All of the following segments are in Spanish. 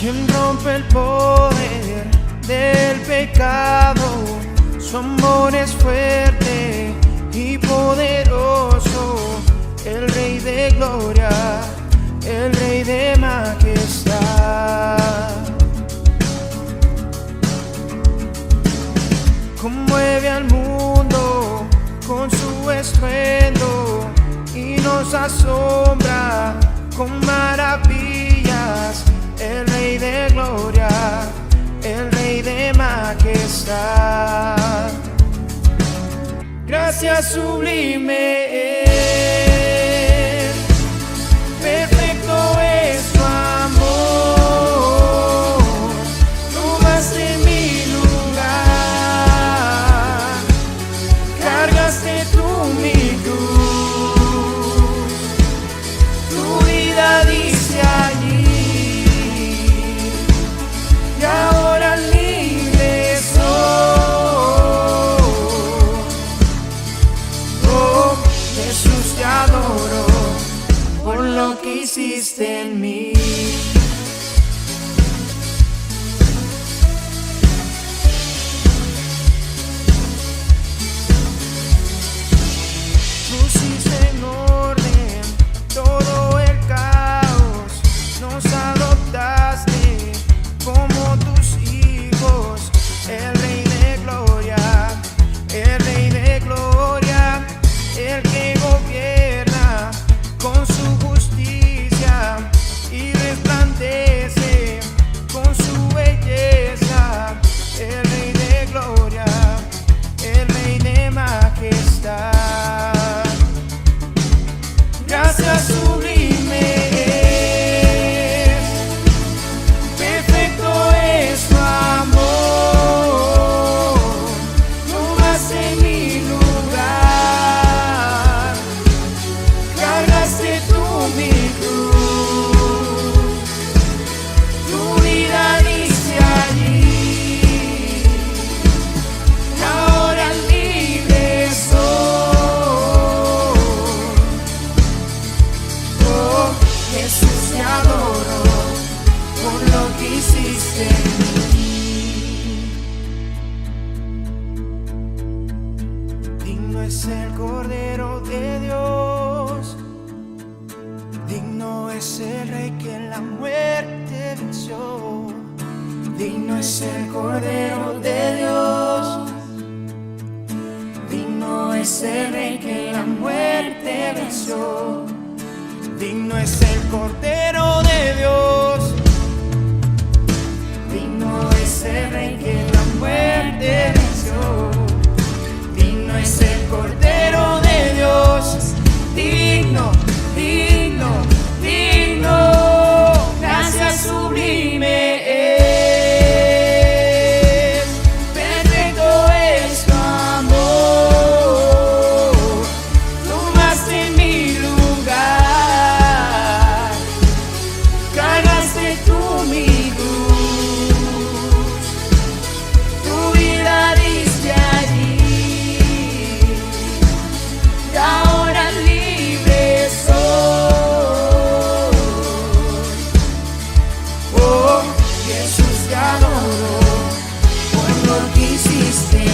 quien rompe el poder del pecado. Su amor es fuerte y poderoso, el Rey de gloria, el Rey de majestad. Conmueve al mundo con su estruendo y nos asombra con maravillas, el Rey de gloria, el Rey de majestad. Gracias sublime es, perfecto es tu amor, tomaste mi lugar, cargaste tú mi cruz, tu vida dice allí, y ahora libre soy. Oh, Jesús, te adoro por lo que hiciste en mí. Pusiste en orden todo el caos, nos adoptaste como tus hijos, el Rey de gloria, el Rey de gloria, el que gobierna con su justicia y resplandece con su belleza, el Rey de gloria, el Rey de majestad. Gracias sublime es, perfecto es tu amor, tomaste mi lugar, cargaste tú mi cruz, tu vida dice allí, y ahora libre soy. Oh, Jesús, te adoro por lo que hiciste en mí. Digno es el Cordero de Dios, digno es el Rey que la muerte venció. Digno es el Cordero de Dios, digno es el Rey que la muerte venció. Digno es el Cordero de Dios, digno es el Rey que la muerte venció. Digno es el Cordero de Dios, digno, digno, digno. Gracias sublime es, perfecto es tu amor, tomaste mi lugar, cargaste tú mi cruz, tu vida diste allí, y ahora libre soy. Oh, Jesús, te adoro por lo que hiciste en mí.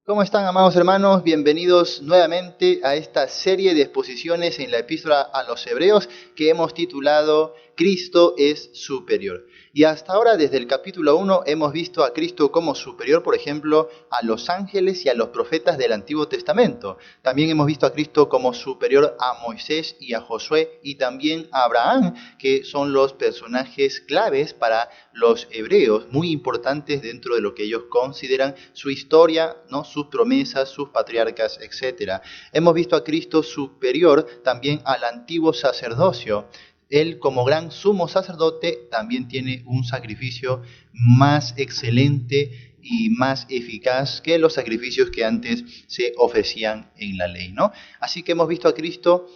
¿Cómo están, amados hermanos? Bienvenidos nuevamente a esta serie de exposiciones en la epístola a los Hebreos que hemos titulado Cristo es superior. Y hasta ahora, desde el capítulo 1, hemos visto a Cristo como superior, por ejemplo, a los ángeles y a los profetas del Antiguo Testamento. También hemos visto a Cristo como superior a Moisés y a Josué y también a Abraham, que son los personajes claves para los hebreos, muy importantes dentro de lo que ellos consideran su historia, ¿no? Sus promesas, sus patriarcas, etc. Hemos visto a Cristo superior también al antiguo sacerdocio. Él, como gran sumo sacerdote, también tiene un sacrificio más excelente y más eficaz que los sacrificios que antes se ofrecían en la ley, ¿no? Así que hemos visto a Cristo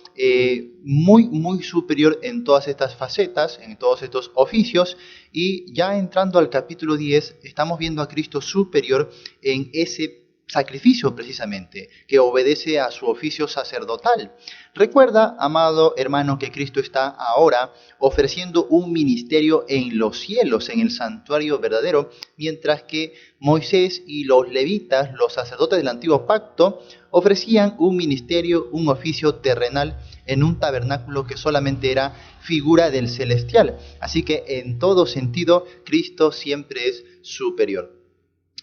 muy superior en todas estas facetas, en todos estos oficios, y ya entrando al capítulo 10, estamos viendo a Cristo superior en ese sacrificio precisamente, que obedece a su oficio sacerdotal. Recuerda, amado hermano, que Cristo está ahora ofreciendo un ministerio en los cielos, en el santuario verdadero, mientras que Moisés y los levitas, los sacerdotes del antiguo pacto, ofrecían un ministerio, un oficio terrenal en un tabernáculo que solamente era figura del celestial. Así que en todo sentido, Cristo siempre es superior.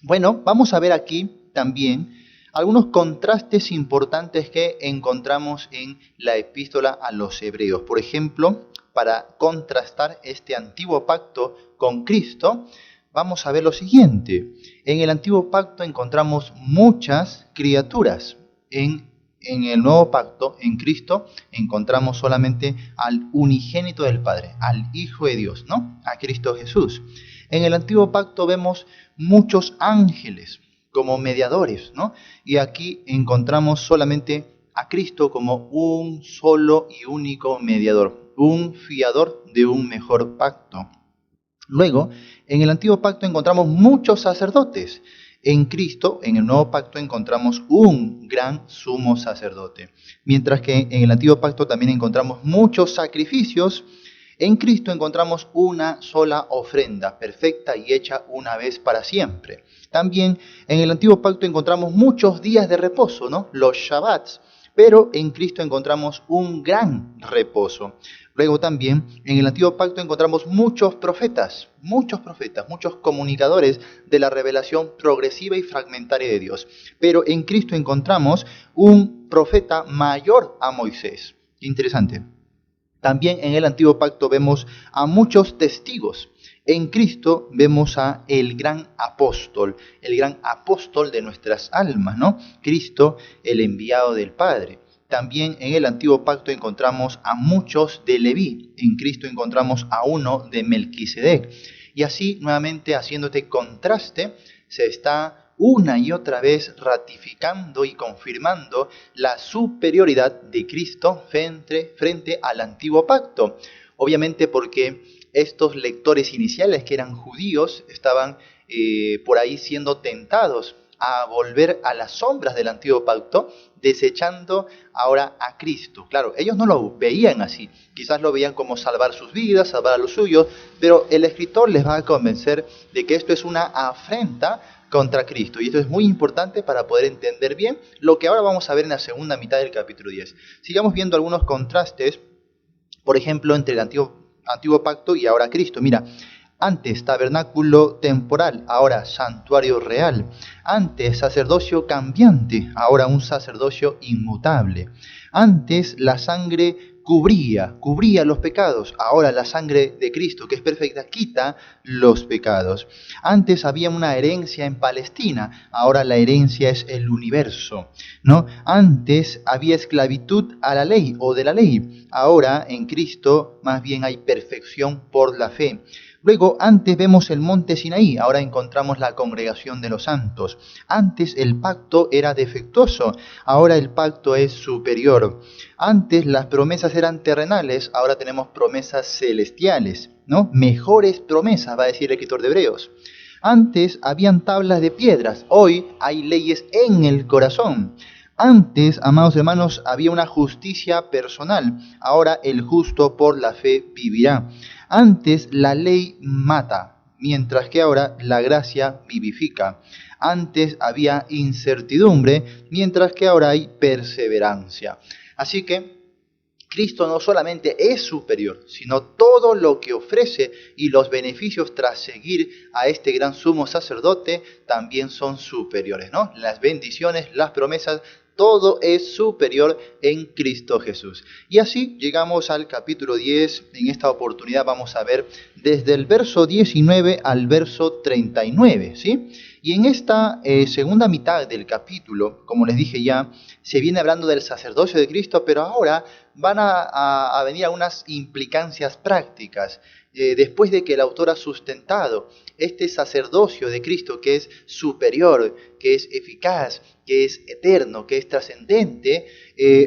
Bueno, vamos a ver aquí también algunos contrastes importantes que encontramos en la epístola a los Hebreos. Por ejemplo, para contrastar este antiguo pacto con Cristo, vamos a ver lo siguiente. En el antiguo pacto encontramos muchas criaturas. En el nuevo pacto, en Cristo, encontramos solamente al unigénito del Padre, al Hijo de Dios, ¿no? A Cristo Jesús. En el antiguo pacto vemos muchos ángeles como mediadores, ¿no? Y aquí encontramos solamente a Cristo como un solo y único mediador, un fiador de un mejor pacto. Luego, en el antiguo pacto encontramos muchos sacerdotes. En Cristo, en el nuevo pacto, encontramos un gran sumo sacerdote. Mientras que en el antiguo pacto también encontramos muchos sacrificios, en Cristo encontramos una sola ofrenda, perfecta y hecha una vez para siempre. También en el antiguo pacto encontramos muchos días de reposo, ¿no? Los Shabbats, pero en Cristo encontramos un gran reposo. Luego también en el antiguo pacto encontramos muchos profetas, muchos comunicadores de la revelación progresiva y fragmentaria de Dios. Pero en Cristo encontramos un profeta mayor a Moisés. Interesante. También en el antiguo pacto vemos a muchos testigos. En Cristo vemos a el gran apóstol de nuestras almas, ¿no? Cristo, el enviado del Padre. También en el antiguo pacto encontramos a muchos de Leví. En Cristo encontramos a uno de Melquisedec. Y así, nuevamente, haciéndote contraste, se está una y otra vez ratificando y confirmando la superioridad de Cristo frente al antiguo pacto. Obviamente porque estos lectores iniciales que eran judíos estaban por ahí siendo tentados a volver a las sombras del antiguo pacto, desechando ahora a Cristo. Claro, ellos no lo veían así, quizás lo veían como salvar sus vidas, salvar a los suyos, pero el escritor les va a convencer de que esto es una afrenta contra Cristo. Y esto es muy importante para poder entender bien lo que ahora vamos a ver en la segunda mitad del capítulo 10. Sigamos viendo algunos contrastes, por ejemplo, entre el antiguo pacto y ahora Cristo. Mira, antes tabernáculo temporal, ahora santuario real. Antes sacerdocio cambiante, ahora un sacerdocio inmutable. Antes la sangre cubría los pecados, ahora la sangre de Cristo, que es perfecta, quita los pecados. Antes había una herencia en Palestina, ahora la herencia es el universo, ¿no? Antes había esclavitud a la ley o de la ley, ahora en Cristo más bien hay perfección por la fe. Luego, antes vemos el monte Sinaí, ahora encontramos la congregación de los santos. Antes el pacto era defectuoso, ahora el pacto es superior. Antes las promesas eran terrenales, ahora tenemos promesas celestiales, ¿no? Mejores promesas, va a decir el escritor de Hebreos. Antes habían tablas de piedras, hoy hay leyes en el corazón. Antes, amados hermanos, había una justicia personal, ahora el justo por la fe vivirá. Antes la ley mata, mientras que ahora la gracia vivifica. Antes había incertidumbre, mientras que ahora hay perseverancia. Así que Cristo no solamente es superior, sino todo lo que ofrece y los beneficios tras seguir a este gran sumo sacerdote también son superiores, ¿no? Las bendiciones, las promesas, Todo es superior en Cristo Jesús. Y así llegamos al capítulo 10. En esta oportunidad vamos a ver desde el verso 19 al verso 39, ¿sí? Y en esta segunda mitad del capítulo, como les dije ya, se viene hablando del sacerdocio de Cristo, pero ahora van a venir algunas implicancias prácticas. Después de que el autor ha sustentado este sacerdocio de Cristo que es superior, que es eficaz, que es eterno, que es trascendente,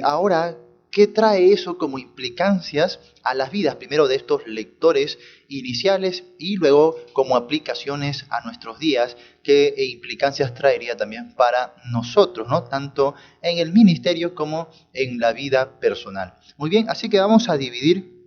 ahora, ¿qué trae eso como implicancias a las vidas, primero de estos lectores iniciales y luego como aplicaciones a nuestros días? ¿Qué implicancias traería también para nosotros, ¿no? Tanto en el ministerio como en la vida personal? Muy bien, así que vamos a dividir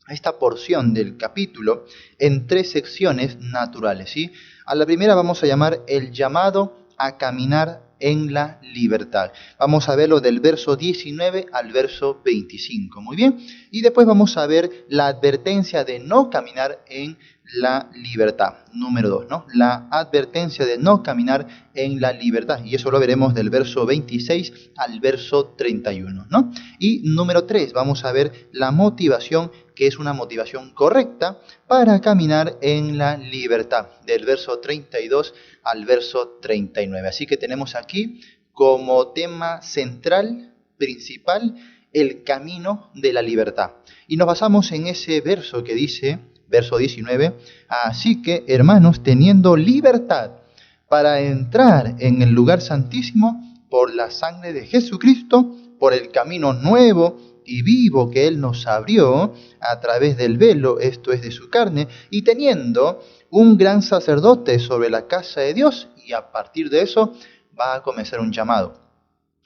esta porción del capítulo en 3 secciones naturales, ¿sí? A la primera vamos a llamar el llamado a caminar en la libertad. Vamos a verlo del verso 19 al verso 25, muy bien. Y después vamos a ver la advertencia de no caminar en la libertad. Número 2, ¿no? La advertencia de no caminar en la libertad. Y eso lo veremos del verso 26 al verso 31, ¿no? Y número 3, vamos a ver la motivación, que es una motivación correcta para caminar en la libertad, del verso 32 al verso 39. Así que tenemos aquí como tema central, principal, el camino de la libertad. Y nos basamos en ese verso que dice, verso 19, así que, hermanos, teniendo libertad para entrar en el lugar santísimo por la sangre de Jesucristo, por el camino nuevo y vivo que Él nos abrió a través del velo, esto es de su carne, y teniendo un gran sacerdote sobre la casa de Dios, y a partir de eso va a comenzar un llamado.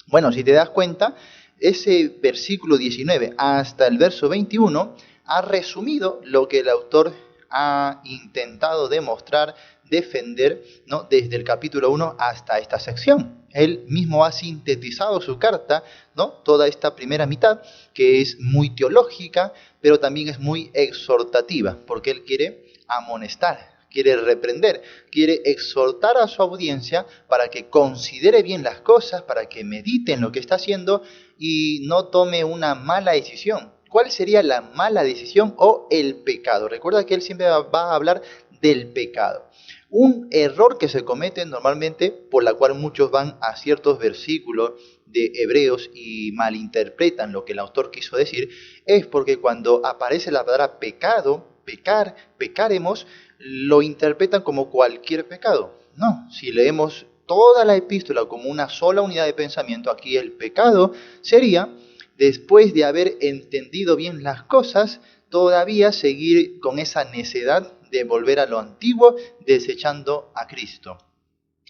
Bueno, si te das cuenta, ese versículo 19 hasta el verso 21 ha resumido lo que el autor ha intentado demostrar, defender, ¿no? Desde el capítulo 1 hasta esta sección. Él mismo ha sintetizado su carta, ¿no? Toda esta primera mitad, que es muy teológica, pero también es muy exhortativa, porque él quiere amonestar, quiere reprender, quiere exhortar a su audiencia para que considere bien las cosas, para que medite en lo que está haciendo y no tome una mala decisión. ¿Cuál sería la mala decisión o el pecado? Recuerda que él siempre va a hablar del pecado. Un error que se comete normalmente, por la cual muchos van a ciertos versículos de Hebreos y malinterpretan lo que el autor quiso decir, es porque cuando aparece la palabra pecado, pecar, pecaremos, lo interpretan como cualquier pecado. No, si leemos toda la epístola como una sola unidad de pensamiento, aquí el pecado sería, después de haber entendido bien las cosas, todavía seguir con esa necedad de volver a lo antiguo, desechando a Cristo.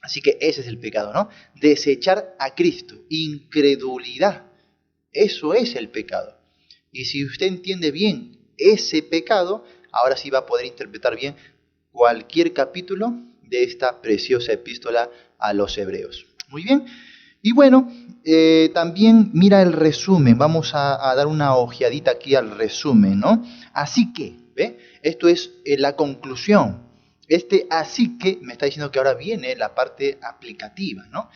Así que ese es el pecado, ¿no? Desechar a Cristo, incredulidad. Eso es el pecado. Y si usted entiende bien ese pecado, ahora sí va a poder interpretar bien cualquier capítulo de esta preciosa epístola a los Hebreos. Muy bien. Y bueno, también mira el resumen. Vamos a dar una ojeadita aquí al resumen, ¿no? Así que, ¿ve? Esto es la conclusión. Así que me está diciendo que ahora viene la parte aplicativa, ¿no?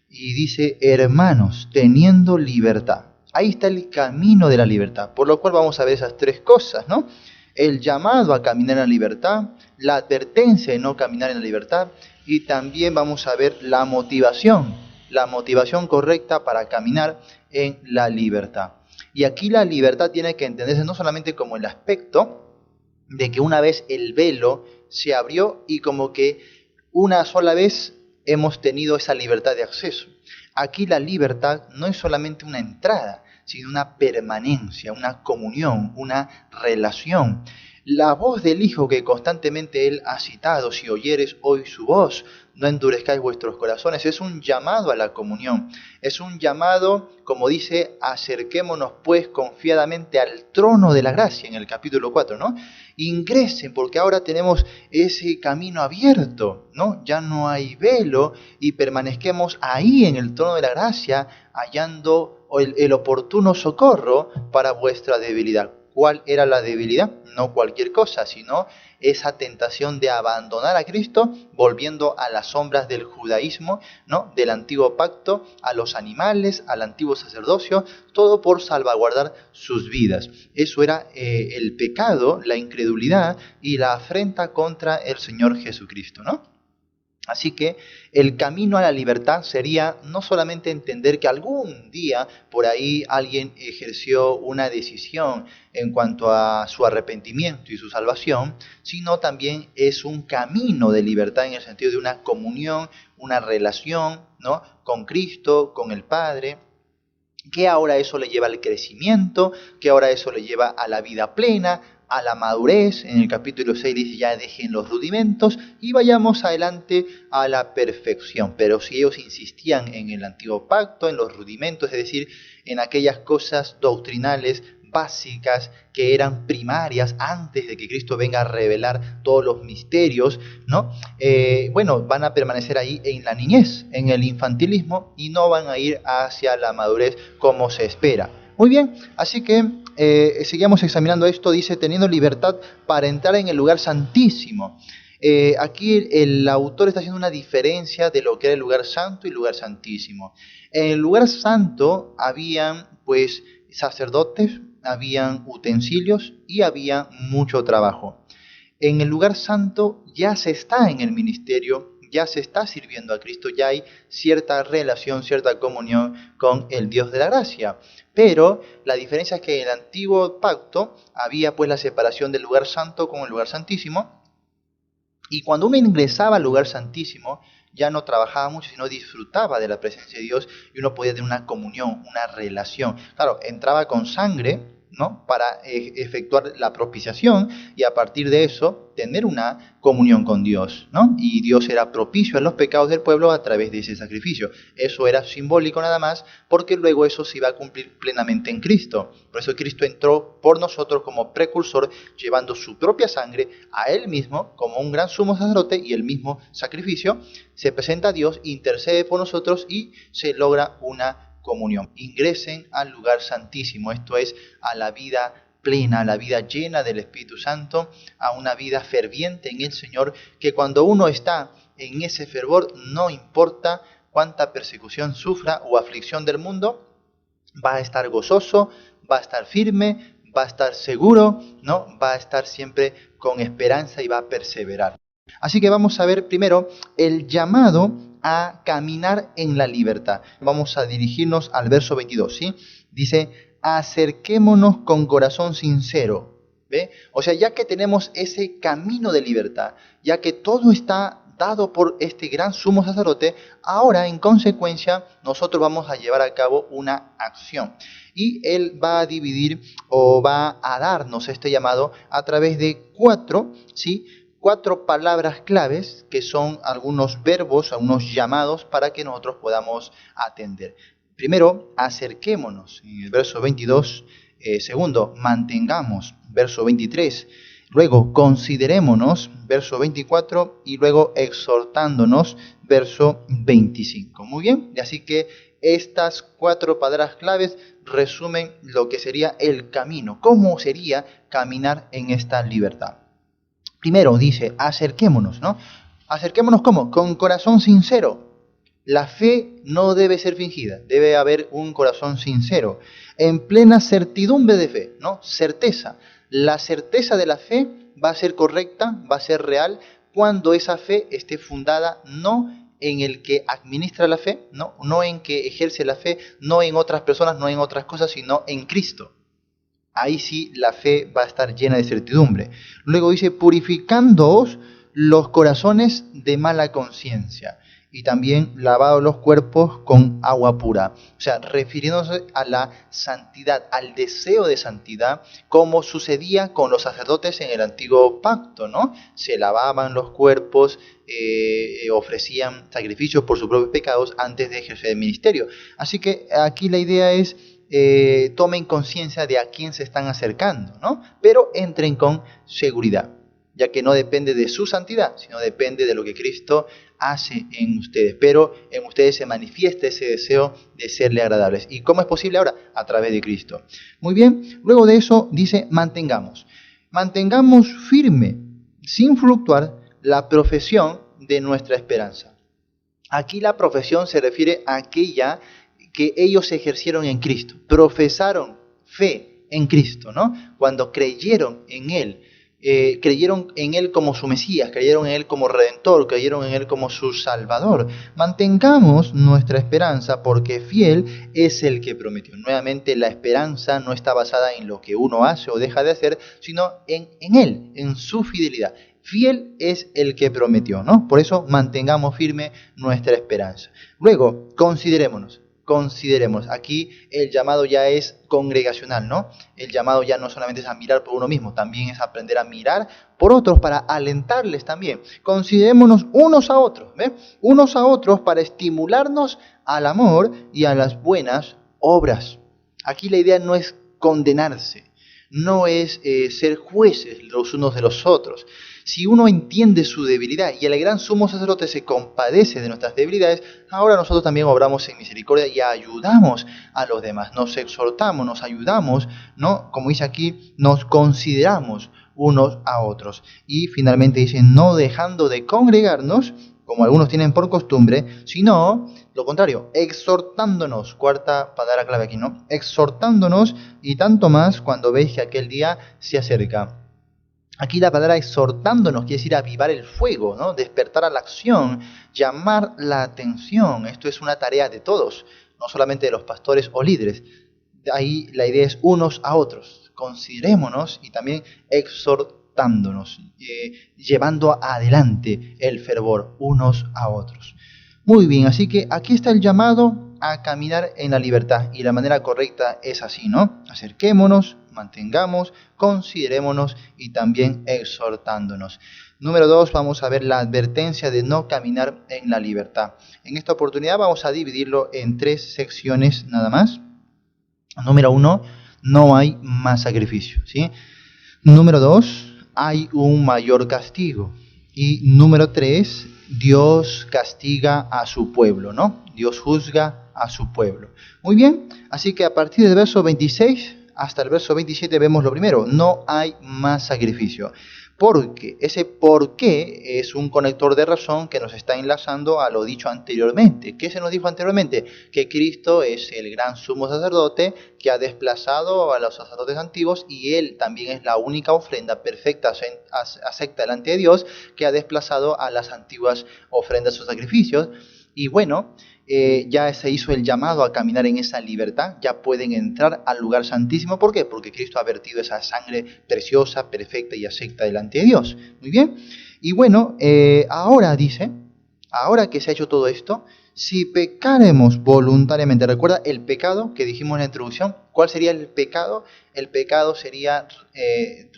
Y dice, hermanos, teniendo libertad. Ahí está el camino de la libertad. Por lo cual vamos a ver esas 3 cosas, ¿no? El llamado a caminar en la libertad, la advertencia de no caminar en la libertad, y también vamos a ver la motivación correcta para caminar en la libertad. Y aquí la libertad tiene que entenderse no solamente como el aspecto de que una vez el velo se abrió y como que una sola vez hemos tenido esa libertad de acceso. Aquí la libertad no es solamente una entrada, sino una permanencia, una comunión, una relación. La voz del Hijo que constantemente Él ha citado, si oyeres hoy su voz, no endurezcáis vuestros corazones, es un llamado a la comunión, es un llamado, como dice, acerquémonos pues confiadamente al trono de la gracia en el capítulo 4, ¿no? Ingresen porque ahora tenemos ese camino abierto, ¿no? Ya no hay velo y permanezquemos ahí en el trono de la gracia, hallando el oportuno socorro para vuestra debilidad. ¿Cuál era la debilidad? No cualquier cosa, sino esa tentación de abandonar a Cristo, volviendo a las sombras del judaísmo, ¿no? Del antiguo pacto, a los animales, al antiguo sacerdocio, todo por salvaguardar sus vidas. Eso era el pecado, la incredulidad y la afrenta contra el Señor Jesucristo, ¿no? Así que el camino a la libertad sería no solamente entender que algún día por ahí alguien ejerció una decisión en cuanto a su arrepentimiento y su salvación, sino también es un camino de libertad en el sentido de una comunión, una relación, ¿no? Con Cristo, con el Padre, que ahora eso le lleva al crecimiento, que ahora eso le lleva a la vida plena, a la madurez. En el capítulo 6 dice ya dejen los rudimentos y vayamos adelante a la perfección. Pero si ellos insistían en el antiguo pacto, en los rudimentos, es decir, en aquellas cosas doctrinales básicas que eran primarias antes de que Cristo venga a revelar todos los misterios, ¿no? Van a permanecer ahí en la niñez, en el infantilismo, y no van a ir hacia la madurez como se espera. Muy bien, así que seguimos examinando esto. Dice, teniendo libertad para entrar en el lugar santísimo. Aquí el autor está haciendo una diferencia de lo que era el lugar santo y el lugar santísimo. En el lugar santo habían pues sacerdotes, habían utensilios y había mucho trabajo. En el lugar santo ya se está en el ministerio, ya se está sirviendo a Cristo, ya hay cierta relación, cierta comunión con el Dios de la gracia. Pero la diferencia es que en el antiguo pacto había pues la separación del lugar santo con el lugar santísimo. Y cuando uno ingresaba al lugar santísimo, ya no trabajaba mucho, sino disfrutaba de la presencia de Dios y uno podía tener una comunión, una relación. Claro, entraba con sangre, ¿no? Para efectuar la propiciación y a partir de eso tener una comunión con Dios, ¿no? Y Dios era propicio a los pecados del pueblo a través de ese sacrificio. Eso era simbólico nada más, porque luego eso se iba a cumplir plenamente en Cristo. Por eso Cristo entró por nosotros como precursor, llevando su propia sangre a Él mismo como un gran sumo sacerdote, y el mismo sacrificio se presenta a Dios, intercede por nosotros y se logra una comunión. Ingresen al lugar santísimo, esto es, a la vida plena, a la vida llena del Espíritu Santo, a una vida ferviente en el Señor, que cuando uno está en ese fervor, no importa cuánta persecución sufra o aflicción del mundo, va a estar gozoso, va a estar firme, va a estar seguro, ¿no? Va a estar siempre con esperanza y va a perseverar. Así que vamos a ver primero el llamado a caminar en la libertad. Vamos a dirigirnos al verso 22, ¿sí? Dice, acerquémonos con corazón sincero. ¿Ve? O sea, ya que tenemos ese camino de libertad, ya que todo está dado por este gran sumo sacerdote, ahora en consecuencia nosotros vamos a llevar a cabo una acción. Y él va a dividir o va a darnos este llamado a través de cuatro palabras claves que son algunos verbos, algunos llamados para que nosotros podamos atender. Primero, acerquémonos, en el verso 22. Segundo, mantengamos, verso 23. Luego, considerémonos, verso 24. Y luego, exhortándonos, verso 25. Muy bien, así que estas cuatro palabras claves resumen lo que sería el camino. ¿Cómo sería caminar en esta libertad? Primero dice, acerquémonos, ¿no? Acerquémonos ¿cómo? Con corazón sincero. La fe no debe ser fingida, debe haber un corazón sincero, en plena certidumbre de fe, ¿no? Certeza. La certeza de la fe va a ser correcta, va a ser real, cuando esa fe esté fundada no en el que administra la fe, no en que ejerce la fe, no en otras personas, no en otras cosas, sino en Cristo. Ahí sí la fe va a estar llena de certidumbre. Luego dice, purificándoos los corazones de mala conciencia y también lavados los cuerpos con agua pura. O sea, refiriéndose a la santidad, al deseo de santidad, como sucedía con los sacerdotes en el antiguo pacto, ¿no? Se lavaban los cuerpos, ofrecían sacrificios por sus propios pecados antes de ejercer el ministerio. Así que aquí la idea es, tomen conciencia de a quién se están acercando, ¿no? Pero entren con seguridad. ya que no depende de su santidad, sino depende de lo que Cristo hace en ustedes. Pero en ustedes se manifiesta ese deseo de serle agradables. ¿Y cómo es posible ahora? A través de Cristo. Muy bien, luego de eso dice mantengamos. Mantengamos firme, sin fluctuar, la profesión de nuestra esperanza. Aquí la profesión se refiere a aquella que ellos ejercieron en Cristo, profesaron fe en Cristo, ¿no? Cuando creyeron en Él como su Mesías, creyeron en Él como Redentor, creyeron en Él como su Salvador. Mantengamos nuestra esperanza porque fiel es el que prometió. Nuevamente, la esperanza no está basada en lo que uno hace o deja de hacer, sino en Él, en su fidelidad. Fiel es el que prometió, ¿no? Por eso mantengamos firme nuestra esperanza. Luego, consideremos. Aquí el llamado ya es congregacional, ¿no? El llamado ya no solamente es a mirar por uno mismo, también es aprender a mirar por otros para alentarles también. Considerémonos unos a otros, ¿ves? Unos a otros para estimularnos al amor y a las buenas obras. Aquí la idea no es condenarse, no es ser jueces los unos de los otros. Si uno entiende su debilidad y el gran sumo sacerdote se compadece de nuestras debilidades, ahora nosotros también obramos en misericordia y ayudamos a los demás. Nos exhortamos, nos ayudamos, ¿no? Como dice aquí, nos consideramos unos a otros. Y finalmente dice, no dejando de congregarnos, como algunos tienen por costumbre, sino, lo contrario, exhortándonos. Cuarta palabra clave aquí, ¿no? Exhortándonos, y tanto más cuando veis que aquel día se acerca. Aquí la palabra exhortándonos quiere decir avivar el fuego, ¿no? Despertar a la acción, llamar la atención. Esto es una tarea de todos, no solamente de los pastores o líderes. Ahí la idea es unos a otros. Considerémonos y también exhortándonos, llevando adelante el fervor unos a otros. Muy bien, así que aquí está el llamado a caminar en la libertad y la manera correcta es así, ¿no? Acerquémonos, mantengamos, considerémonos y también exhortándonos. Número 2, vamos a ver la advertencia de no caminar en la libertad. En esta oportunidad vamos a dividirlo en 3 secciones nada más. Número 1, no hay más sacrificio, ¿sí? Número 2, hay un mayor castigo. Y número 3, Dios castiga a su pueblo, ¿no? Dios juzga a su pueblo. Muy bien, así que a partir del verso 26 hasta el verso 27 vemos lo primero, no hay más sacrificio. Porque ese por qué es un conector de razón que nos está enlazando a lo dicho anteriormente. ¿Qué se nos dijo anteriormente? Que Cristo es el gran sumo sacerdote que ha desplazado a los sacerdotes antiguos y Él también es la única ofrenda perfecta, acepta delante de Dios, que ha desplazado a las antiguas ofrendas o sacrificios. Y bueno, ya se hizo el llamado a caminar en esa libertad, ya pueden entrar al lugar santísimo. ¿Por qué? Porque Cristo ha vertido esa sangre preciosa, perfecta y acepta delante de Dios. Muy bien, y bueno, ahora dice, ahora que se ha hecho todo esto, si pecaremos voluntariamente, recuerda el pecado que dijimos en la introducción, ¿cuál sería el pecado? El pecado sería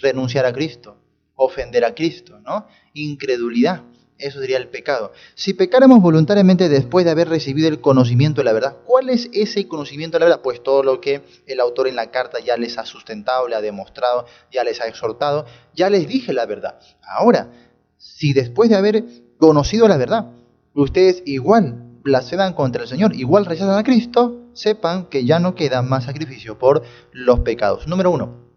renunciar a Cristo, ofender a Cristo, ¿no? Incredulidad. Eso sería el pecado. Si pecáramos voluntariamente después de haber recibido el conocimiento de la verdad, ¿cuál es ese conocimiento de la verdad? Pues todo lo que el autor en la carta ya les ha sustentado, le ha demostrado, ya les ha exhortado, ya les dije la verdad. Ahora, si después de haber conocido la verdad, ustedes igual blasfeman contra el Señor, igual rechazan a Cristo, sepan que ya no queda más sacrificio por los pecados. Número 1.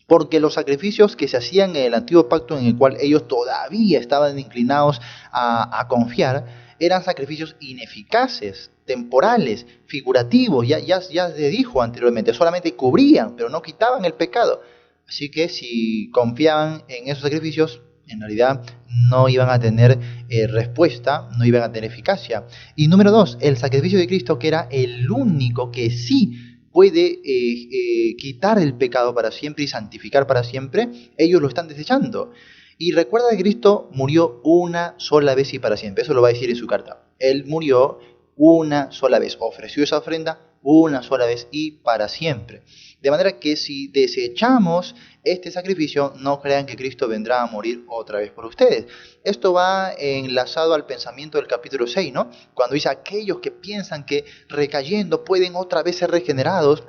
Porque los sacrificios que se hacían en el antiguo pacto, en el cual ellos todavía estaban inclinados a confiar, eran sacrificios ineficaces, temporales, figurativos, ya se dijo anteriormente, solamente cubrían, pero no quitaban el pecado. Así que si confiaban en esos sacrificios, en realidad no iban a tener respuesta, no iban a tener eficacia. Y número 2, el sacrificio de Cristo, que era el único que sí puede quitar el pecado para siempre y santificar para siempre, ellos lo están desechando. Y recuerda que Cristo murió una sola vez y para siempre. Eso lo va a decir en su carta. Él murió una sola vez, ofreció esa ofrenda una sola vez y para siempre. De manera que si desechamos este sacrificio, no crean que Cristo vendrá a morir otra vez por ustedes. Esto va enlazado al pensamiento del capítulo 6, ¿no? Cuando dice aquellos que piensan que recayendo pueden otra vez ser regenerados.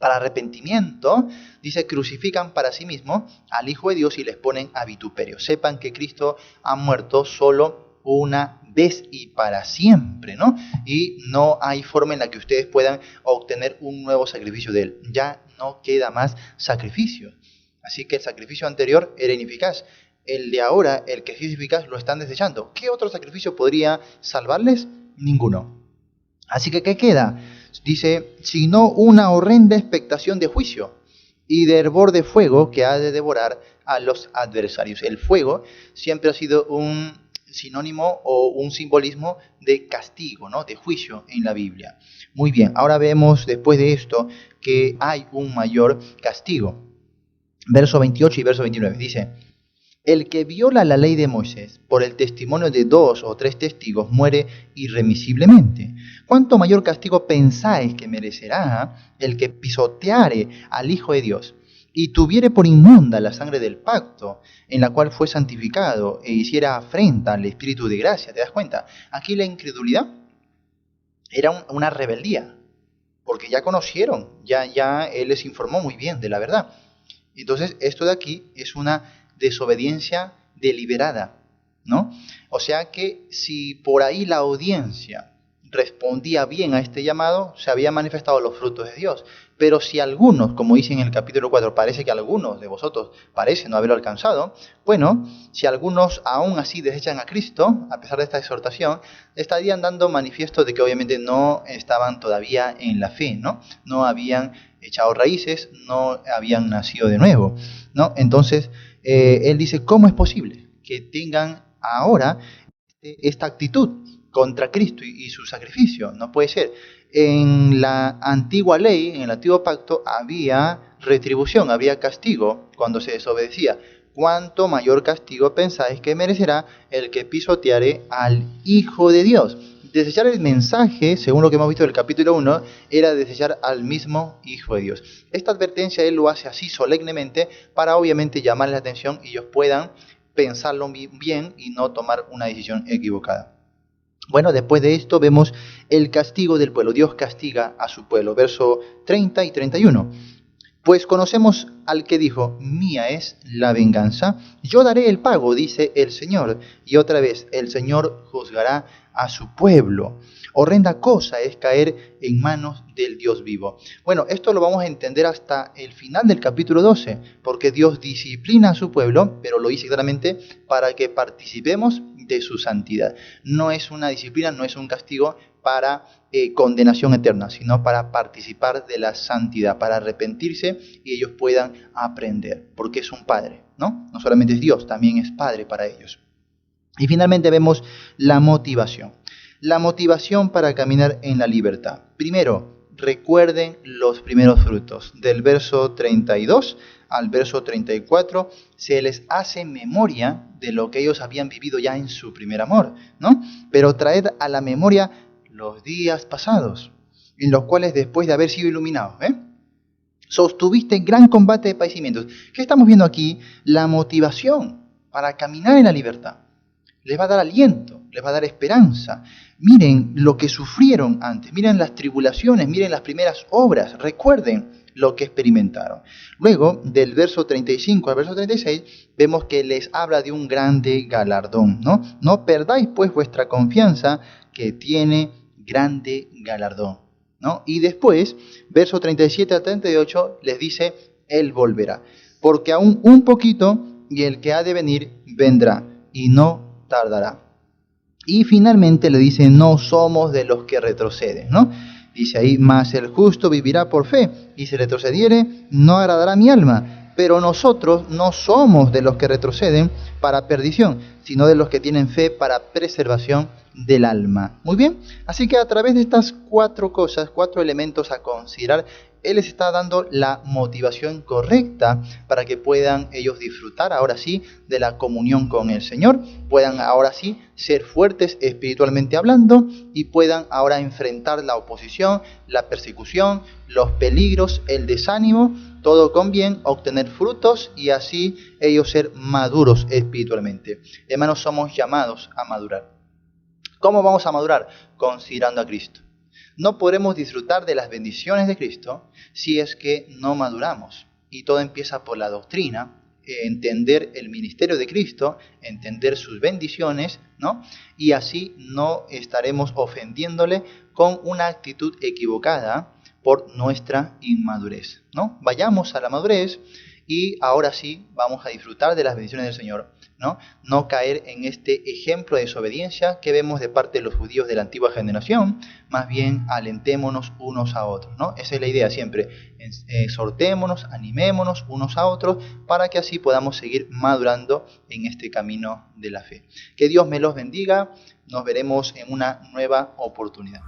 para arrepentimiento, dice, crucifican para sí mismos al Hijo de Dios y les ponen a vituperio. Sepan que Cristo ha muerto solo una vez y para siempre, ¿no? Y no hay forma en la que ustedes puedan obtener un nuevo sacrificio de Él. Ya no queda más sacrificio. Así que el sacrificio anterior era ineficaz. El de ahora, el que sí es eficaz, lo están desechando. ¿Qué otro sacrificio podría salvarles? Ninguno. Así que, ¿qué queda? Dice, sino una horrenda expectación de juicio y de hervor de fuego que ha de devorar a los adversarios. El fuego siempre ha sido un sinónimo o un simbolismo de castigo, ¿no? De juicio en la Biblia. Muy bien, ahora vemos después de esto que hay un mayor castigo. Verso 28 y verso 29 dice, el que viola la ley de Moisés por el testimonio de 2 o 3 testigos muere irremisiblemente. ¿Cuánto mayor castigo pensáis que merecerá el que pisoteare al Hijo de Dios y tuviere por inmunda la sangre del pacto en la cual fue santificado e hiciera afrenta al Espíritu de gracia? ¿Te das cuenta? Aquí la incredulidad era una rebeldía, porque ya conocieron, ya Él les informó muy bien de la verdad. Entonces esto de aquí es una desobediencia deliberada, ¿no? O sea que si por ahí la audiencia respondía bien a este llamado, se habían manifestado los frutos de Dios. Pero si algunos, como dice en el capítulo 4, parece que algunos de vosotros parecen no haberlo alcanzado, bueno, si algunos aún así desechan a Cristo, a pesar de esta exhortación, estarían dando manifiesto de que obviamente no estaban todavía en la fe, ¿no? No habían echado raíces, no habían nacido de nuevo, ¿no? Entonces, él dice, ¿cómo es posible que tengan ahora esta actitud contra Cristo y su sacrificio? No puede ser. En la antigua ley, en el antiguo pacto, había retribución, había castigo cuando se desobedecía. ¿Cuánto mayor castigo pensáis que merecerá el que pisoteare al Hijo de Dios? Desechar el mensaje, según lo que hemos visto del capítulo 1, era desechar al mismo Hijo de Dios. Esta advertencia Él lo hace así solemnemente para obviamente llamar la atención y ellos puedan pensarlo bien y no tomar una decisión equivocada. Bueno, después de esto vemos el castigo del pueblo. Dios castiga a su pueblo. Verso 30 y 31. Pues conocemos al que dijo, mía es la venganza, yo daré el pago, dice el Señor. Y otra vez, el Señor juzgará a su pueblo. Horrenda cosa es caer en manos del Dios vivo. Bueno, esto lo vamos a entender hasta el final del capítulo 12, porque Dios disciplina a su pueblo, pero lo dice claramente para que participemos de su santidad. No es una disciplina, no es un castigo para condenación eterna, sino para participar de la santidad, para arrepentirse y ellos puedan aprender, porque es un Padre, ¿no? No solamente es Dios, también es Padre para ellos. Y finalmente vemos la motivación. La motivación para caminar en la libertad. Primero, recuerden los primeros frutos. Del verso 32 al verso 34 se les hace memoria de lo que ellos habían vivido ya en su primer amor, ¿no? Pero traed a la memoria los días pasados, en los cuales después de haber sido iluminados, sostuviste gran combate de padecimientos. ¿Qué estamos viendo aquí? La motivación para caminar en la libertad. Les va a dar aliento, les va a dar esperanza. Miren lo que sufrieron antes, miren las tribulaciones, miren las primeras obras, recuerden lo que experimentaron. Luego, del verso 35 al verso 36, vemos que les habla de un grande galardón, ¿no? No perdáis pues vuestra confianza, que tiene grande galardón, ¿no? Y después, verso 37 al 38, les dice, Él volverá, porque aún un poquito, y el que ha de venir, vendrá, y no tardará. Y finalmente le dice, no somos de los que retroceden, ¿no? Dice ahí, mas el justo vivirá por fe, y si retrocediere, no agradará mi alma. Pero nosotros no somos de los que retroceden para perdición, sino de los que tienen fe para preservación del alma. Muy bien, así que a través de estas 4 cosas, 4 elementos a considerar, Él les está dando la motivación correcta para que puedan ellos disfrutar ahora sí de la comunión con el Señor, puedan ahora sí ser fuertes espiritualmente hablando y puedan ahora enfrentar la oposición, la persecución, los peligros, el desánimo, todo con bien, obtener frutos y así ellos ser maduros espiritualmente. Hermanos, somos llamados a madurar. ¿Cómo vamos a madurar? Considerando a Cristo. No podremos disfrutar de las bendiciones de Cristo si es que no maduramos. Y todo empieza por la doctrina, entender el ministerio de Cristo, entender sus bendiciones, ¿no? Y así no estaremos ofendiéndole con una actitud equivocada por nuestra inmadurez, ¿no? Vayamos a la madurez y ahora sí vamos a disfrutar de las bendiciones del Señor, ¿no? No caer en este ejemplo de desobediencia que vemos de parte de los judíos de la antigua generación, más bien alentémonos unos a otros, ¿no? Esa es la idea siempre, exhortémonos, animémonos unos a otros para que así podamos seguir madurando en este camino de la fe. Que Dios me los bendiga, nos veremos en una nueva oportunidad.